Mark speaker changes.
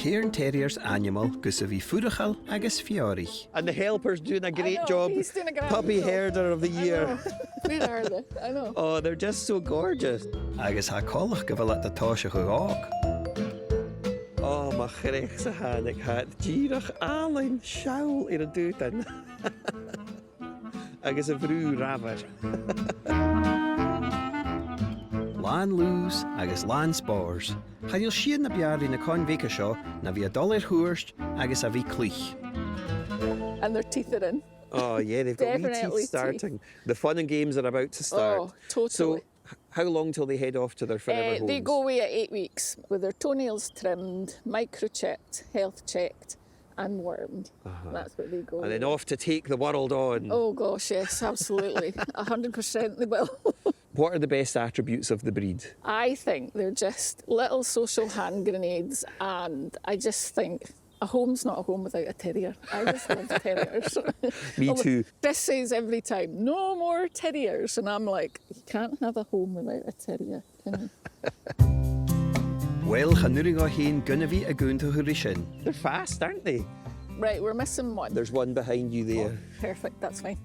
Speaker 1: Cairn Terrier's animal gus a bhí fuarachal agus fiorich.
Speaker 2: And the helper's doing a great
Speaker 3: know,
Speaker 2: job.
Speaker 3: he's doing a great
Speaker 2: Puppy
Speaker 3: job.
Speaker 2: herder of the year.
Speaker 3: Where are they? I know.
Speaker 2: Oh, they're just so gorgeous.
Speaker 1: Agus ha collach go bhfuil the táise go gách.
Speaker 2: Oh, my chreich sa hannig hat. Gírach alain shawl a dútan. Agus a bhrú raver.
Speaker 1: Lán lús agus lán spárs. Chail siad na bearí na cáin bhéice seo na bhí a dul thuairst agus a bhí clích.
Speaker 3: And their teeth are in.
Speaker 2: Oh, yeah, they've got wee
Speaker 3: Definitely
Speaker 2: teeth starting. The fun and games are about to start.
Speaker 3: Oh, totally.
Speaker 2: So, how long till they head off to their forever homes?
Speaker 3: They go away at 8 weeks with their toenails trimmed, microchipped, health checked, and wormed. That's what they go.
Speaker 2: And then off to take the world on.
Speaker 3: Oh gosh, yes, absolutely. 100% they will.
Speaker 2: What are the best attributes of the breed?
Speaker 3: I think they're just little social hand grenades, and I just think a home's not a home without a terrier. I just love terriers.
Speaker 2: Me too.
Speaker 3: Chris says every time, no more terriers. And I'm like, you can't have a home without a terrier, can you?
Speaker 1: Well, chanúring á hén gynna bhí a gúnta thuirí sin.
Speaker 2: They're fast, aren't they?
Speaker 3: Right, we're missing one.
Speaker 2: There's one behind you there.
Speaker 3: Perfect, that's fine.